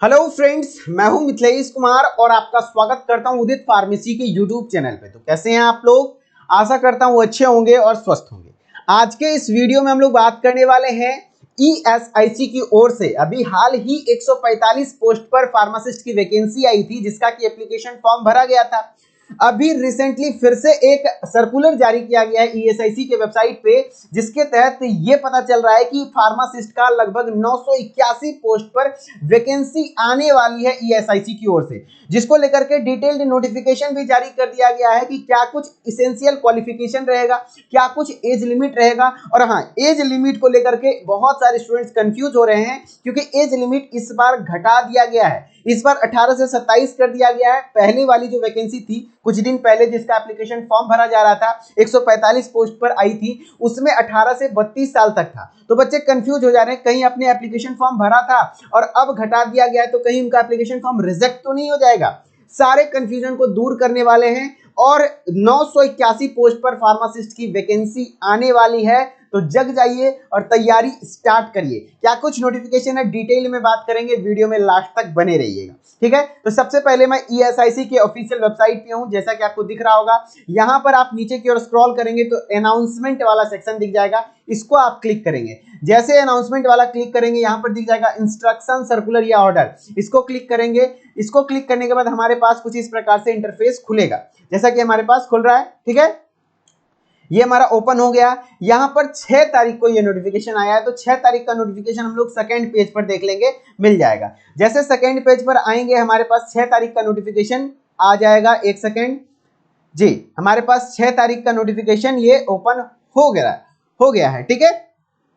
Hello friends, मैं हूं मिथिलेश कुमार और आपका स्वागत करता हूं उदित फार्मेसी के यूट्यूब चैनल पे। तो कैसे हैं आप लोग? आशा करता हूं अच्छे होंगे और स्वस्थ होंगे। आज के इस वीडियो में हम लोग बात करने वाले हैं ईएसआईसी की ओर से अभी हाल ही 145 पोस्ट पर फार्मासिस्ट की वैकेंसी आई थी, जिसका कि एप्लीकेशन फॉर्म भरा गया था। अभी रिसेंटली फिर से एक सर्कुलर जारी किया गया है ईएसआईसी के वेबसाइट पे, जिसके तहत ये पता चल रहा है कि फार्मासिस्ट का लगभग 981 पोस्ट पर वैकेंसी आने वाली है ईएसआईसी की ओर से, जिसको लेकर के डिटेल्ड नोटिफिकेशन भी जारी कर दिया गया है कि क्या कुछ इसेंशियल क्वालिफिकेशन रहेगा, क्या कुछ एज लिमिट रहेगा। और हाँ, एज लिमिट को लेकर के बहुत सारे स्टूडेंट्स कंफ्यूज हो रहे हैं, क्योंकि एज लिमिट इस बार घटा दिया गया है। इस बार 18 से 27 कर दिया गया है। पहले वाली जो वैकेंसी थी कुछ दिन पहले, जिसका एप्लीकेशन फॉर्म भरा जा रहा था, 145 पोस्ट पर आई थी, उसमें 18 से 32 साल तक था। तो बच्चे कंफ्यूज हो जा रहे हैं, कहीं अपने एप्लीकेशन फॉर्म भरा था और अब घटा दिया गया है तो कहीं उनका एप्लीकेशन फॉर्म रिजेक्ट तो नहीं हो जाएगा। सारे कंफ्यूजन को दूर करने वाले हैं और 981 पोस्ट पर फार्मासिस्ट की वैकेंसी आने वाली है। तो जग जाइए और तैयारी स्टार्ट करिए। क्या कुछ नोटिफिकेशन है डिटेल में बात करेंगे, वीडियो में लास्ट तक बने रहिएगा, ठीक है। तो सबसे पहले मैं ईएसआईसी के ऑफिशियल वेबसाइट पे हूं, जैसा कि आपको दिख रहा होगा। यहां पर आप नीचे की ओर स्क्रॉल करेंगे तो अनाउंसमेंट वाला सेक्शन दिख जाएगा, इसको आप क्लिक करेंगे। जैसे अनाउंसमेंट वाला क्लिक करेंगे, यहां पर दिख जाएगा इंस्ट्रक्शन, सर्कुलर या ऑर्डर, इसको क्लिक करेंगे। इसको क्लिक करने के बाद हमारे पास कुछ इस प्रकार से इंटरफेस खुलेगा, जैसा कि हमारे पास खुल रहा है, ठीक है। ये हमारा ओपन हो गया। यहां पर 6 तारीख को ये नोटिफिकेशन आया है, तो 6 तारीख का नोटिफिकेशन हम लोग सेकंड पेज पर देख लेंगे, मिल जाएगा। जैसे सेकंड पेज पर आएंगे, हमारे पास 6 तारीख का नोटिफिकेशन आ जाएगा। एक सेकंड जी, हमारे पास 6 तारीख का नोटिफिकेशन ये ओपन हो गया है, ठीक है।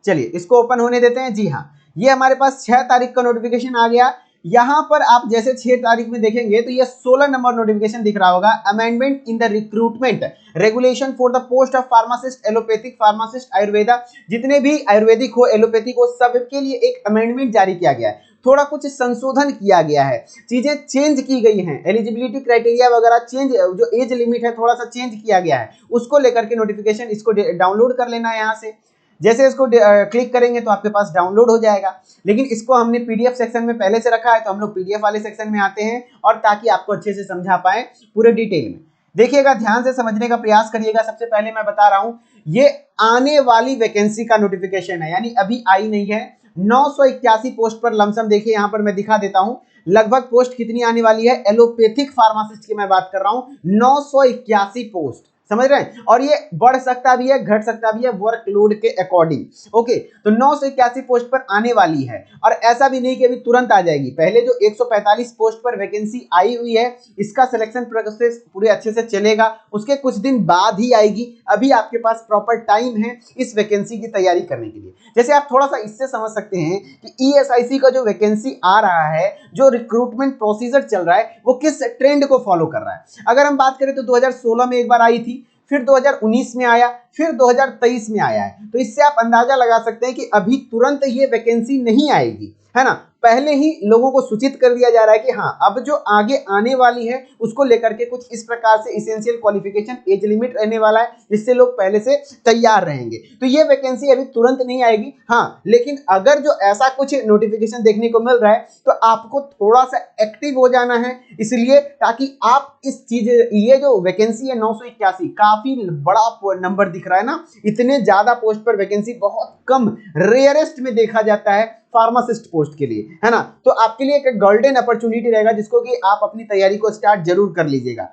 चलिए इसको ओपन होने देते हैं। जी हाँ, ये हमारे पास 6 तारीख का नोटिफिकेशन आ गया। यहां पर आप जैसे 6 तारीख में देखेंगे तो ये 16 नंबर नोटिफिकेशन दिख रहा होगा, amendment in the recruitment regulation for the post of pharmacist, allopathic pharmacist, Ayurveda, जितने भी आयुर्वेदिक हो, एलोपैथिक हो, सबके लिए एक अमेंडमेंट जारी किया गया है। थोड़ा कुछ संशोधन किया गया है, चीजें चेंज की गई हैं, एलिजिबिलिटी क्राइटेरिया वगैरह चेंज, जो एज लिमिट है थोड़ा सा चेंज किया गया है, उसको लेकर के नोटिफिकेशन, इसको डाउनलोड कर लेना है यहाँ से। जैसे इसको क्लिक करेंगे तो आपके पास डाउनलोड हो जाएगा, लेकिन इसको हमने पीडीएफ सेक्शन में पहले से रखा है, तो हम लोग पीडीएफ वाले सेक्शन में आते हैं, और ताकि आपको अच्छे से समझा पाए पूरे डिटेल में। देखिएगा, ध्यान से समझने का प्रयास करिएगा। सबसे पहले मैं बता रहा हूं, ये आने वाली वैकेंसी का नोटिफिकेशन है, यानी अभी आई नहीं है। 981 पोस्ट पर लमसम, देखिए यहां पर मैं दिखा देता हूं लगभग पोस्ट कितनी आने वाली है। एलोपैथिक फार्मासिस्ट की मैं बात कर रहा हूं, 981 पोस्ट, समझ रहे हैं। और ये बढ़ सकता भी है, घट सकता भी है, वर्कलोड के अकॉर्डिंग। ओके, तो 981 पोस्ट पर आने वाली है, और ऐसा भी नहीं कि अभी तुरंत आ जाएगी। पहले जो 145 पोस्ट पर वैकेंसी आई हुई है, इसका सिलेक्शन प्रोसेस पूरे अच्छे से चलेगा, उसके कुछ दिन बाद ही आएगी। अभी आपके पास प्रॉपर टाइम है इस वैकेंसी की तैयारी करने के लिए। जैसे आप थोड़ा सा इससे समझ सकते हैं कि ईएसआईसी का जो वैकेंसी आ रहा है, जो रिक्रूटमेंट प्रोसीजर चल रहा है, वो किस ट्रेंड को फॉलो कर रहा है। अगर हम बात करें तो 2016 में एक बार आई थी, फिर 2019 में आया, फिर 2023 में आया है। तो इससे आप अंदाजा लगा सकते हैं कि अभी तुरंत ये वैकेंसी नहीं आएगी, है ना। पहले ही लोगों को सूचित कर दिया जा रहा है कि हाँ, अब जो आगे आने वाली है उसको लेकर के कुछ इस प्रकार से इसेंशियल क्वालिफिकेशन, एज लिमिट रहने वाला है, जिससे लोग पहले से तैयार रहेंगे। तो ये वैकेंसी अभी तुरंत नहीं आएगी, हाँ, लेकिन अगर जो ऐसा कुछ नोटिफिकेशन देखने को मिल रहा है तो आपको थोड़ा सा एक्टिव हो जाना है, इसलिए ताकि आप इस चीज, ये जो वैकेंसी है 981, काफी बड़ा नंबर दिख रहा है ना। इतने ज्यादा पोस्ट पर वैकेंसी बहुत कम, रेयरेस्ट में देखा जाता है फार्मासिस्ट पोस्ट के लिए, है ना। तो आपके लिए एक गोल्डन अपॉर्चुनिटी रहेगा, जिसको कि आप अपनी तैयारी को स्टार्ट जरूर कर लीजिएगा।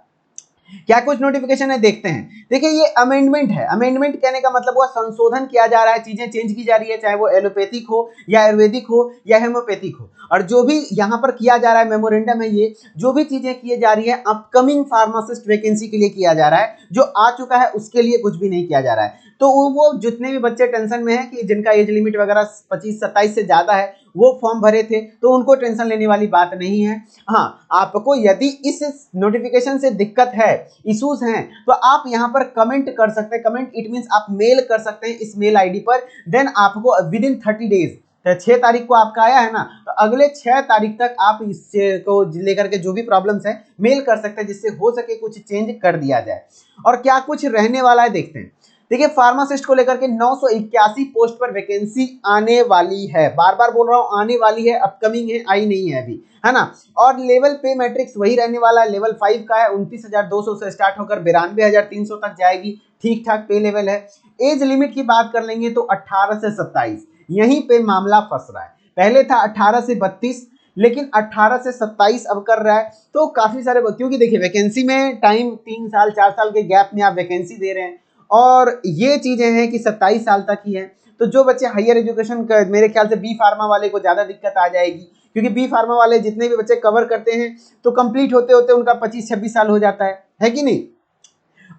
क्या कुछ नोटिफिकेशन है देखते हैं। देखिए, ये अमेंडमेंट है। अमेंडमेंट कहने का मतलब हुआ संशोधन किया जा रहा है, चीजें चेंज की जा रही है, चाहे वो एलोपैथिक हो या आयुर्वेदिक हो या हेमोपैथिक हो। और जो भी यहाँ पर किया जा रहा है, मेमोरेंडम है, ये जो भी चीजें की जा रही है अपकमिंग फार्मासिस्ट वैकेंसी के लिए किया जा रहा है। जो आ चुका है उसके लिए कुछ भी नहीं किया जा रहा है। तो वो जितने भी बच्चे टेंशन में है कि जिनका एज लिमिट वगैरह 25-27 से ज्यादा है, वो फॉर्म भरे थे, तो उनको टेंशन लेने वाली बात नहीं है। हाँ, आपको यदि इस नोटिफिकेशन से दिक्कत है, इश्यूज हैं, तो आप यहाँ पर कमेंट कर सकते हैं। कमेंट इट मींस आप मेल कर सकते हैं इस मेल आईडी पर। देन आपको विद इन 30 डेज, 6 तारीख को आपका आया है ना, तो अगले 6 तारीख तक आप इसको लेकर के जो भी प्रॉब्लम्स हैं मेल कर सकते हैं, जिससे हो सके कुछ चेंज कर दिया जाए। और क्या कुछ रहने वाला है देखते हैं। देखिए फार्मासिस्ट को लेकर के 981 पोस्ट पर वैकेंसी आने वाली है, बार बार बोल रहा हूं आने वाली है, अपकमिंग है, आई नहीं है अभी, है ना। और लेवल पे मैट्रिक्स वही रहने वाला है, लेवल 5 का है, 29,200 से स्टार्ट होकर 92,300 तक जाएगी, ठीक ठाक पे लेवल है। एज लिमिट की बात कर लेंगे तो 18 से 27, यहीं पे मामला फंस रहा है। पहले था 18 से 32, लेकिन 18 से 27 अब कर रहा है। तो काफी सारे, क्योंकि देखिए वैकेंसी में टाइम 3 साल 4 साल के गैप में आप वैकेंसी दे रहे हैं, और ये चीजें हैं कि 27 साल तक ही है। तो जो बच्चे हायर एजुकेशन, मेरे ख्याल से बी फार्मा वाले को ज्यादा दिक्कत आ जाएगी, क्योंकि बी फार्मा वाले जितने भी बच्चे कवर करते हैं तो कंप्लीट होते होते उनका 25-26 साल हो जाता है कि नहीं,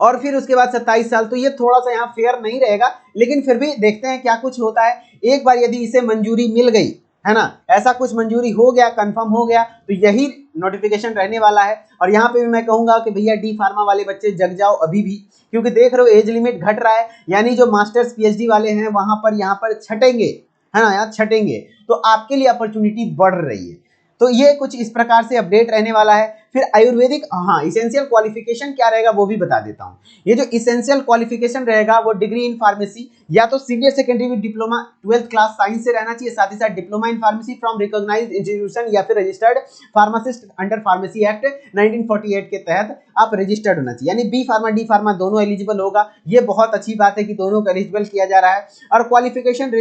और फिर उसके बाद 27 साल। तो ये थोड़ा सा यहाँ फेयर नहीं रहेगा, लेकिन फिर भी देखते हैं क्या कुछ होता है। एक बार यदि इसे मंजूरी मिल गई, है ना, ऐसा कुछ मंजूरी हो गया, कंफर्म हो गया, तो यही नोटिफिकेशन रहने वाला है। और यहाँ पे भी मैं कहूंगा कि भैया डी फार्मा वाले बच्चे जग जाओ अभी भी, क्योंकि देख रहे हो एज लिमिट घट रहा है, यानी जो मास्टर्स पीएचडी वाले हैं वहां पर यहाँ पर छटेंगे, है ना यार, छटेंगे, तो आपके लिए अपॉर्चुनिटी बढ़ रही है। तो ये कुछ इस प्रकार से अपडेट रहने वाला है। फिर आयुर्वेदिक, हाँ, इसेंशियल क्वालिफिकेशन क्या रहेगा वो भी बता देता हूँ। ये जो इसेंशियल क्वालिफिकेशन रहेगा वो डिग्री इन फार्मेसी, या तो senior secondary with diploma 12th class science से रहना चाहिए, साथ ही साथ diploma in pharmacy from recognised institution, या फिर registered pharmacist under pharmacy act 1948 के तहत आप रजिस्टर्ड होना चाहिए, यानी बी फार्मा डी फार्मा दोनों एलिजिबल होगा। ये बहुत अच्छी बात है कि दोनों को एलिजिबल किया जा रहा है। और क्वालिफिकेशन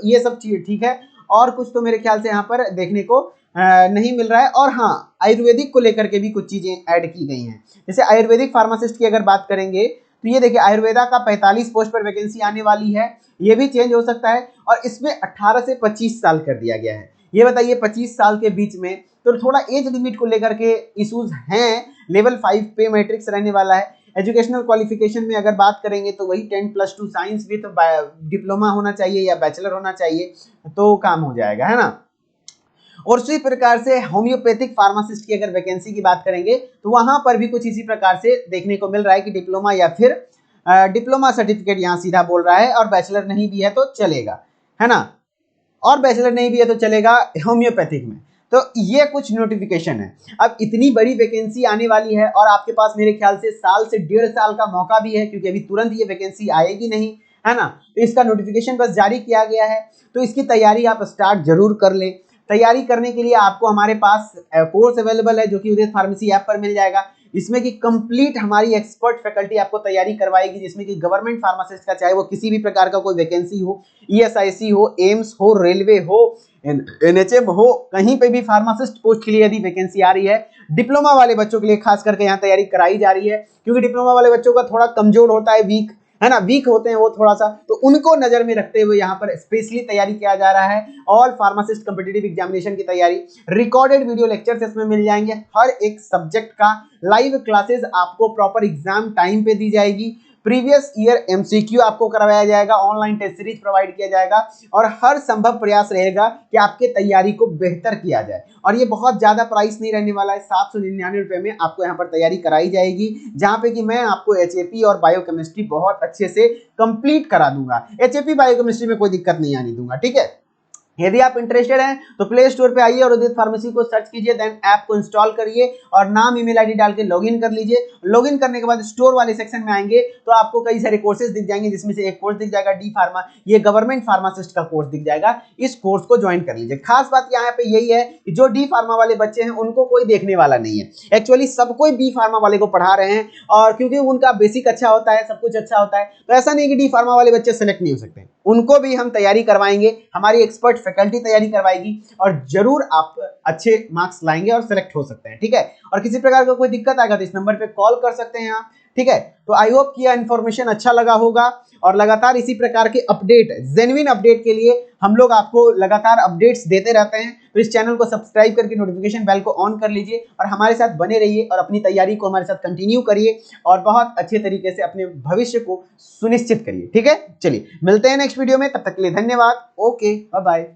ये सब चीज ठीक है, और कुछ तो मेरे ख्याल से यहाँ पर देखने को नहीं मिल रहा है। और हाँ, आयुर्वेदिक को लेकर के भी कुछ चीजें ऐड की गई हैं। जैसे आयुर्वेदिक फार्मासिस्ट की अगर बात करेंगे तो ये देखिए आयुर्वेदा का 45 पोस्ट पर वैकेंसी आने वाली है, ये भी चेंज हो सकता है। और इसमें 18 से 25 साल कर दिया गया है। ये बताइए 25 साल के बीच में, तो थोड़ा एज लिमिट को लेकर के इश्यूज हैं। लेवल 5 पे मैट्रिक्स रहने वाला है। एजुकेशनल क्वालिफिकेशन में अगर बात करेंगे तो वही 10+2 साइंस विथ डिप्लोमा होना चाहिए या बैचलर होना चाहिए, तो काम हो जाएगा, है ना। और उसी प्रकार से होम्योपैथिक फार्मासिस्ट की अगर वैकेंसी की बात करेंगे तो वहां पर भी कुछ इसी प्रकार से देखने को मिल रहा है कि डिप्लोमा या फिर डिप्लोमा सर्टिफिकेट यहाँ सीधा बोल रहा है, और बैचलर नहीं भी है तो चलेगा, है ना, और बैचलर नहीं भी है तो चलेगा होम्योपैथिक में। तो ये कुछ नोटिफिकेशन है। अब इतनी बड़ी वैकेंसी आने वाली है, और आपके पास मेरे ख्याल से साल से 1.5 साल का मौका भी है, क्योंकि अभी तुरंत ये वैकेंसी आएगी नहीं, है ना। तो इसका नोटिफिकेशन बस जारी किया गया है, तो इसकी तैयारी आप स्टार्ट जरूर कर लें। तैयारी करने के लिए आपको हमारे पास कोर्स अवेलेबल है, जो कि उदित फार्मेसी ऐप पर मिल जाएगा। इसमें कि कंप्लीट हमारी एक्सपर्ट फैकल्टी आपको तैयारी करवाएगी, जिसमें कि गवर्नमेंट फार्मासिस्ट का, चाहे वो किसी भी प्रकार का कोई वैकेंसी हो, ईएसआईसी हो, एम्स हो, रेलवे हो, एनएचएम हो, कहीं पे भी फार्मासिस्ट पोस्ट के लिए यदि वैकेंसी आ रही है, डिप्लोमा वाले बच्चों के लिए खास करके यहाँ तैयारी कराई जा रही है, क्योंकि डिप्लोमा वाले बच्चों का थोड़ा कमजोर होता है, वीक, है ना, वीक होते हैं वो थोड़ा सा, तो उनको नजर में रखते हुए यहाँ पर स्पेशली तैयारी किया जा रहा है। ऑल फार्मासिस्ट कॉम्पिटिटिव एग्जामिनेशन की तैयारी, रिकॉर्डेड वीडियो लेक्चर्स इसमें मिल जाएंगे, हर एक सब्जेक्ट का लाइव क्लासेस आपको प्रॉपर एग्जाम टाइम पे दी जाएगी, प्रीवियस ईयर एमसीक्यू आपको करवाया जाएगा, ऑनलाइन टेस्ट सीरीज प्रोवाइड किया जाएगा, और हर संभव प्रयास रहेगा कि आपके तैयारी को बेहतर किया जाए। और ये बहुत ज्यादा प्राइस नहीं रहने वाला है, 799 रुपए में आपको यहाँ पर तैयारी कराई जाएगी, जहां पे कि मैं आपको एचएपी और बायोकेमिस्ट्री बहुत अच्छे से कंप्लीट करा दूंगा। एचएपी बायोकेमिस्ट्री में कोई दिक्कत नहीं आने दूंगा, ठीक है। यदि आप इंटरेस्टेड हैं तो प्ले स्टोर पे आइए और उदित फार्मेसी को सर्च कीजिए, देन ऐप को इंस्टॉल करिए और नाम ईमेल आईडी डाल के लॉगिन कर लीजिए। लॉगिन करने के बाद स्टोर वाले सेक्शन में आएंगे तो आपको कई सारे कोर्सेज दिख जाएंगे, जिसमें से एक कोर्स दिख जाएगा डी फार्मा, ये गवर्नमेंट फार्मासिस्ट का कोर्स दिख जाएगा। इस कोर्स को ज्वाइन कर लीजिए। खास बात यहाँ पे यही है कि जो डी फार्मा वाले बच्चे हैं उनको कोई देखने वाला नहीं है, एक्चुअली सब कोई बी फार्मा वाले को पढ़ा रहे हैं, और क्योंकि उनका बेसिक अच्छा होता है, सब कुछ अच्छा होता है, तो ऐसा नहीं कि डी फार्मा वाले बच्चे सेलेक्ट नहीं हो सकते, उनको भी हम तैयारी करवाएंगे, हमारी एक्सपर्ट फैकल्टी तैयारी करवाएगी, और जरूर आप अच्छे मार्क्स लाएंगे और सिलेक्ट हो सकते हैं, ठीक है। और किसी प्रकार का कोई दिक्कत आएगा तो इस नंबर पे कॉल कर सकते हैं आप, ठीक है। तो आई होप कि यह इन्फॉर्मेशन अच्छा लगा होगा, और लगातार इसी प्रकार के अपडेट, जेन्युइन अपडेट के लिए हम लोग आपको लगातार अपडेट्स देते रहते हैं। तो इस चैनल को सब्सक्राइब करके नोटिफिकेशन बेल को ऑन कर लीजिए और हमारे साथ बने रहिए, और अपनी तैयारी को हमारे साथ कंटिन्यू करिए, और बहुत अच्छे तरीके से अपने भविष्य को सुनिश्चित करिए, ठीक है। चलिए मिलते हैं नेक्स्ट वीडियो में, तब तक के लिए धन्यवाद। Okay, bye bye.